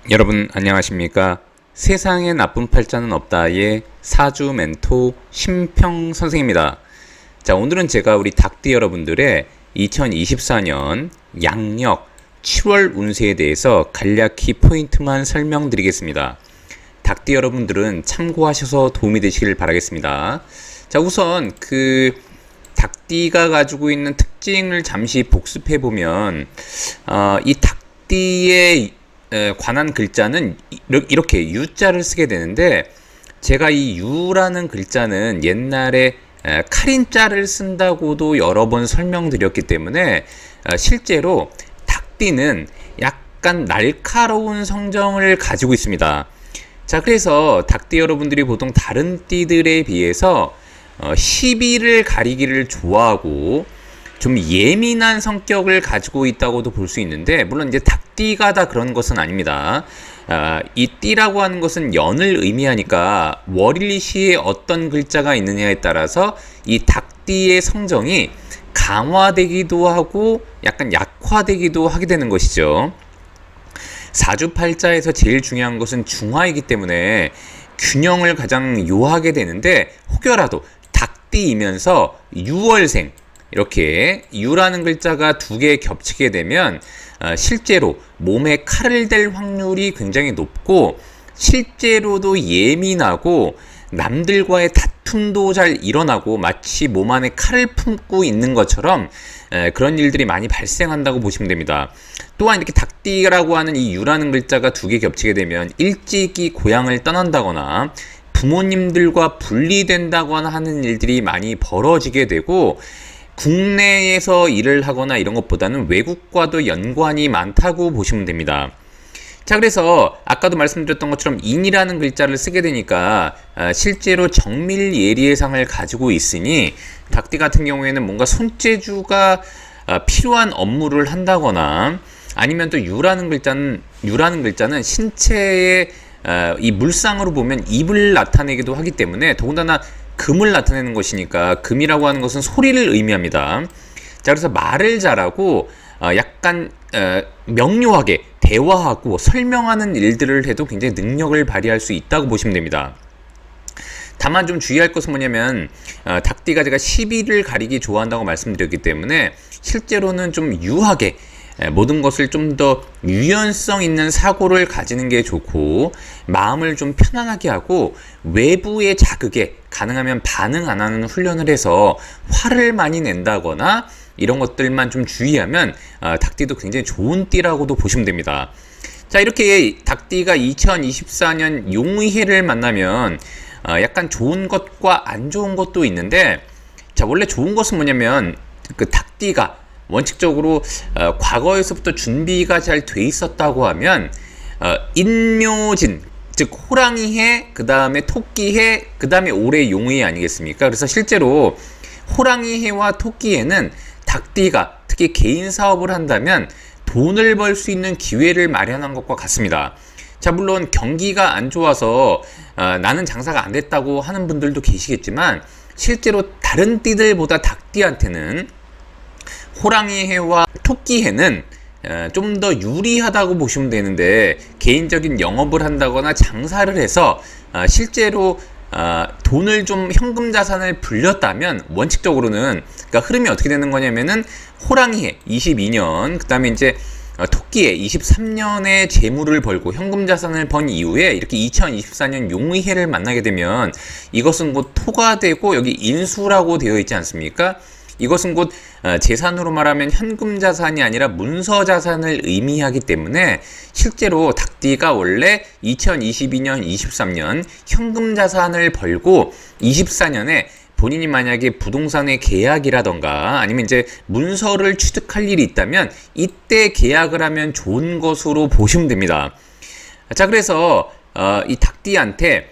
여러분 안녕하십니까? 세상에 나쁜 팔자는 없다의 사주 멘토 심평 선생입니다. 자, 오늘은 제가 우리 닭띠 여러분들의 2024년 양력 7월 운세에 대해서 간략히 포인트만 설명드리겠습니다. 닭띠 여러분들은 참고하셔서 도움이 되시길 바라겠습니다. 자, 우선 닭띠가 가지고 있는 특징을 잠시 복습해 보면 이 닭띠의 관한 글자는 이렇게 U자를 쓰게 되는데, 제가 이 U라는 글자는 옛날에 칼인자를 쓴다고도 여러 번 설명드렸기 때문에 실제로 닭띠는 약간 날카로운 성정을 가지고 있습니다. 자, 그래서 닭띠 여러분들이 보통 다른 띠들에 비해서 시비를 가리기를 좋아하고 좀 예민한 성격을 가지고 있다고도 볼 수 있는데, 물론 이제 닭띠가 다 그런 것은 아닙니다. 이 띠라고 하는 것은 연을 의미하니까 월일시에 어떤 글자가 있느냐에 따라서 이 닭띠의 성정이 강화되기도 하고 약간 약화되기도 하게 되는 것이죠. 사주팔자에서 제일 중요한 것은 중화이기 때문에 균형을 가장 요하게 되는데, 혹여라도 닭띠이면서 유월생, 이렇게 U라는 글자가 두 개 겹치게 되면 실제로 몸에 칼을 댈 확률이 굉장히 높고, 실제로도 예민하고 남들과의 다툼도 잘 일어나고 마치 몸 안에 칼을 품고 있는 것처럼 그런 일들이 많이 발생한다고 보시면 됩니다. 또한 이렇게 닭띠라고 하는 이 U라는 글자가 두 개 겹치게 되면 일찍이 고향을 떠난다거나 부모님들과 분리된다거나 하는 일들이 많이 벌어지게 되고, 국내에서 일을 하거나 이런 것보다는 외국과도 연관이 많다고 보시면 됩니다. 자, 그래서 아까도 말씀드렸던 것처럼 인이라는 글자를 쓰게 되니까 실제로 정밀 예리의상을 가지고 있으니, 닭띠 같은 경우에는 뭔가 손재주가 필요한 업무를 한다거나, 아니면 또 유라는 글자는 신체의 이 물상으로 보면 입을 나타내기도 하기 때문에, 더군다나 금을 나타내는 것이니까 금이라고 하는 것은 소리를 의미합니다. 자, 그래서 말을 잘하고 약간 명료하게 대화하고 설명하는 일들을 해도 굉장히 능력을 발휘할 수 있다고 보시면 됩니다. 다만 좀 주의할 것은 뭐냐면, 닭띠가 제가 시비를 가리기 좋아한다고 말씀드렸기 때문에 실제로는 좀 유하게 모든 것을 좀 더 유연성 있는 사고를 가지는 게 좋고, 마음을 좀 편안하게 하고 외부의 자극에 가능하면 반응 안 하는 훈련을 해서 화를 많이 낸다거나 이런 것들만 좀 주의하면 닭띠도 굉장히 좋은 띠라고도 보시면 됩니다. 자, 이렇게 닭띠가 2024년 용의해를 만나면 약간 좋은 것과 안 좋은 것도 있는데, 자, 원래 좋은 것은 뭐냐면 닭띠가 원칙적으로 과거에서부터 준비가 잘 돼 있었다고 하면 인묘진, 즉 호랑이해, 그 다음에 토끼해, 그 다음에 올해 용의 아니겠습니까? 그래서 실제로 호랑이해와 토끼해는 닭띠가 특히 개인 사업을 한다면 돈을 벌 수 있는 기회를 마련한 것과 같습니다. 자, 물론 경기가 안 좋아서 나는 장사가 안 됐다고 하는 분들도 계시겠지만, 실제로 다른 띠들보다 닭띠한테는 호랑이해와 토끼해는 좀 더 유리하다고 보시면 되는데, 개인적인 영업을 한다거나 장사를 해서 실제로 돈을 좀 현금 자산을 불렸다면, 원칙적으로는 그러니까 흐름이 어떻게 되는 거냐면은 호랑이해 22년, 그 다음에 이제 토끼해 23년에 재물을 벌고 현금 자산을 번 이후에 이렇게 2024년 용의해를 만나게 되면, 이것은 곧 토가 되고 여기 인수라고 되어 있지 않습니까? 이것은 곧 재산으로 말하면 현금 자산이 아니라 문서 자산을 의미하기 때문에, 실제로 닭띠가 원래 2022년, 23년 현금 자산을 벌고 24년에 본인이 만약에 부동산의 계약이라던가 아니면 이제 문서를 취득할 일이 있다면 이때 계약을 하면 좋은 것으로 보시면 됩니다. 자, 그래서 이 닭띠한테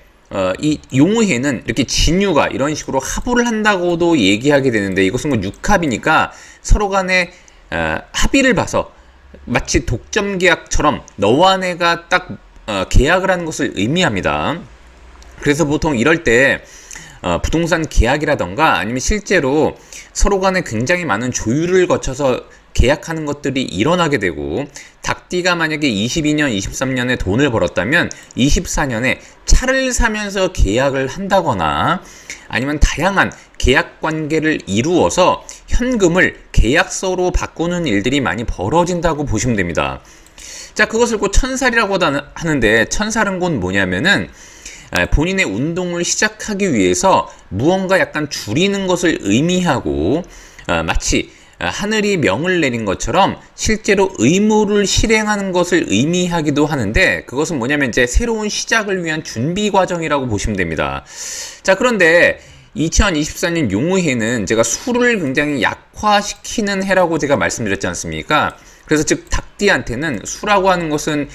이 용의해는 이렇게 진유가 이런 식으로 합을 한다고도 얘기하게 되는데, 이것은 뭐 육합이니까 서로 간에 합의를 봐서 마치 독점 계약처럼 너와 내가 딱 계약을 하는 것을 의미합니다. 그래서 보통 이럴 때 부동산 계약이라던가 아니면 실제로 서로 간에 굉장히 많은 조율을 거쳐서 계약하는 것들이 일어나게 되고, 닭띠가 만약에 22년, 23년에 돈을 벌었다면 24년에 차를 사면서 계약을 한다거나 아니면 다양한 계약 관계를 이루어서 현금을 계약서로 바꾸는 일들이 많이 벌어진다고 보시면 됩니다. 자, 그것을 곧 천살이라고 하는데, 천살은 곧 뭐냐면은 본인의 운동을 시작하기 위해서 무언가 약간 줄이는 것을 의미하고, 마치 하늘이 명을 내린 것처럼 실제로 의무를 실행하는 것을 의미하기도 하는데, 그것은 뭐냐면 이제 새로운 시작을 위한 준비 과정이라고 보시면 됩니다. 자, 그런데 2024년 용의해는 제가 수를 굉장히 약화시키는 해라고 제가 말씀드렸지 않습니까? 그래서 즉 닭띠한테는 수라고 하는 것은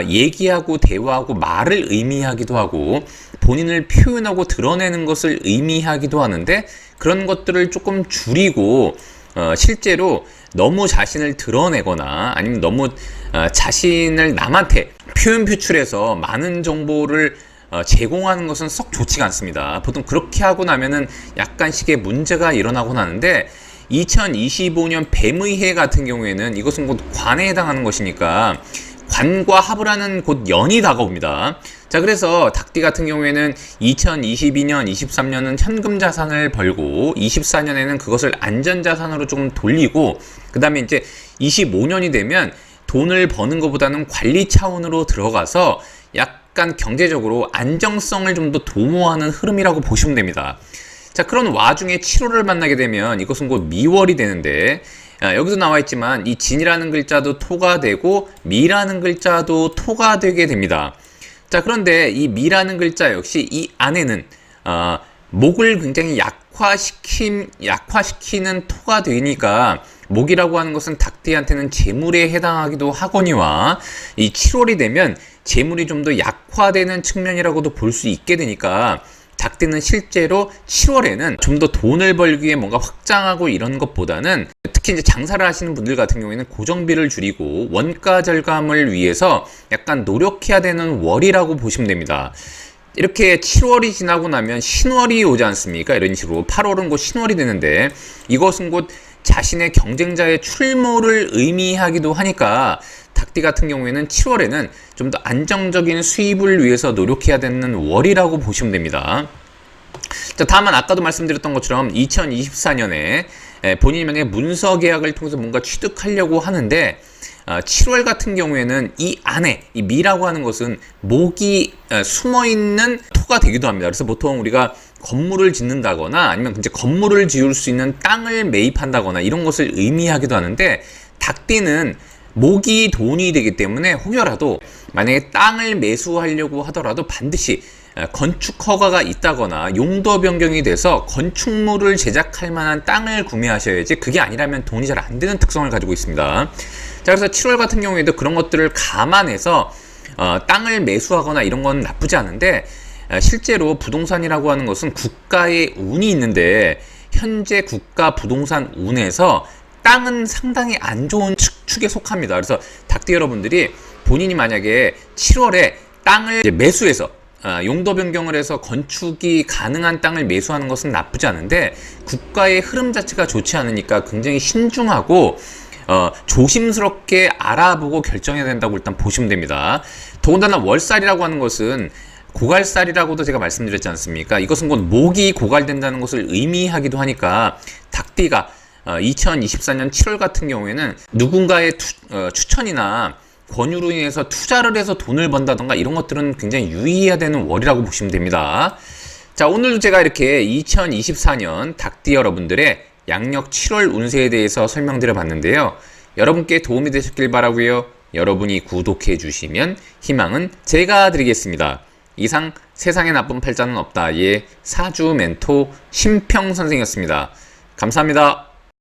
얘기하고 대화하고 말을 의미하기도 하고 본인을 표현하고 드러내는 것을 의미하기도 하는데, 그런 것들을 조금 줄이고 실제로 너무 자신을 드러내거나 아니면 너무 자신을 남한테 표현 표출해서 많은 정보를 제공하는 것은 썩 좋지가 않습니다. 보통 그렇게 하고 나면은 약간씩의 문제가 일어나곤 하는데, 2025년 뱀의 해 같은 경우에는 이것은 곧 관에 해당하는 것이니까 관과 합을 하는 곧 연이 다가옵니다. 자, 그래서 닭띠 같은 경우에는 2022년, 23년은 현금 자산을 벌고 24년에는 그것을 안전 자산으로 좀 돌리고, 그 다음에 이제 25년이 되면 돈을 버는 것보다는 관리 차원으로 들어가서 약간 경제적으로 안정성을 좀 더 도모하는 흐름이라고 보시면 됩니다. 자, 그런 와중에 7월을 만나게 되면 이것은 곧 미월이 되는데, 여기도 나와 있지만 이 진이라는 글자도 토가 되고 미라는 글자도 토가 되게 됩니다. 자, 그런데 이 미라는 글자 역시 이 안에는 목을 굉장히 약화시키는 토가 되니까, 목이라고 하는 것은 닭띠한테는 재물에 해당하기도 하거니와, 이 7월이 되면 재물이 좀 더 약화되는 측면이라고도 볼 수 있게 되니까, 닭띠는 실제로 7월에는 좀 더 돈을 벌기 위해 뭔가 확장하고 이런 것보다는, 특히 이제 장사를 하시는 분들 같은 경우에는 고정비를 줄이고 원가 절감을 위해서 약간 노력해야 되는 월이라고 보시면 됩니다. 이렇게 7월이 지나고 나면 신월이 오지 않습니까? 이런 식으로 8월은 곧 신월이 되는데, 이것은 곧 자신의 경쟁자의 출몰을 의미하기도 하니까 닭띠 같은 경우에는 7월에는 좀 더 안정적인 수입을 위해서 노력해야 되는 월이라고 보시면 됩니다. 자, 다만 아까도 말씀드렸던 것처럼 2024년에 본인이 만약에 문서 계약을 통해서 뭔가 취득하려고 하는데, 7월 같은 경우에는 이 안에 이 미라고 하는 것은 목이 숨어있는 토가 되기도 합니다. 그래서 보통 우리가 건물을 짓는다거나 아니면 이제 건물을 지을 수 있는 땅을 매입한다거나 이런 것을 의미하기도 하는데, 닭띠는 목이 돈이 되기 때문에 혹여라도 만약에 땅을 매수하려고 하더라도 반드시 건축 허가가 있다거나 용도 변경이 돼서 건축물을 제작할 만한 땅을 구매하셔야지, 그게 아니라면 돈이 잘 안 되는 특성을 가지고 있습니다. 자, 그래서 7월 같은 경우에도 그런 것들을 감안해서 땅을 매수하거나 이런 건 나쁘지 않은데, 실제로 부동산이라고 하는 것은 국가의 운이 있는데, 현재 국가 부동산 운에서 땅은 상당히 안 좋은 축에 속합니다. 그래서 닭띠 여러분들이 본인이 만약에 7월에 땅을 이제 매수해서 용도 변경을 해서 건축이 가능한 땅을 매수하는 것은 나쁘지 않은데, 국가의 흐름 자체가 좋지 않으니까 굉장히 신중하고 조심스럽게 알아보고 결정해야 된다고 일단 보시면 됩니다. 더군다나 월살이라고 하는 것은 고갈살이라고도 제가 말씀드렸지 않습니까? 이것은 곧 목이 고갈된다는 것을 의미하기도 하니까, 닭띠가 2024년 7월 같은 경우에는 누군가의 추천이나 권유로 인해서 투자를 해서 돈을 번다던가 이런 것들은 굉장히 유의해야 되는 월이라고 보시면 됩니다. 자, 오늘도 제가 이렇게 2024년 닭띠 여러분들의 양력 7월 운세에 대해서 설명드려 봤는데요. 여러분께 도움이 되셨길 바라고요. 여러분이 구독해 주시면 희망은 제가 드리겠습니다. 이상 세상에 나쁜 팔자는 없다의 사주 멘토 심평 선생이었습니다. 감사합니다.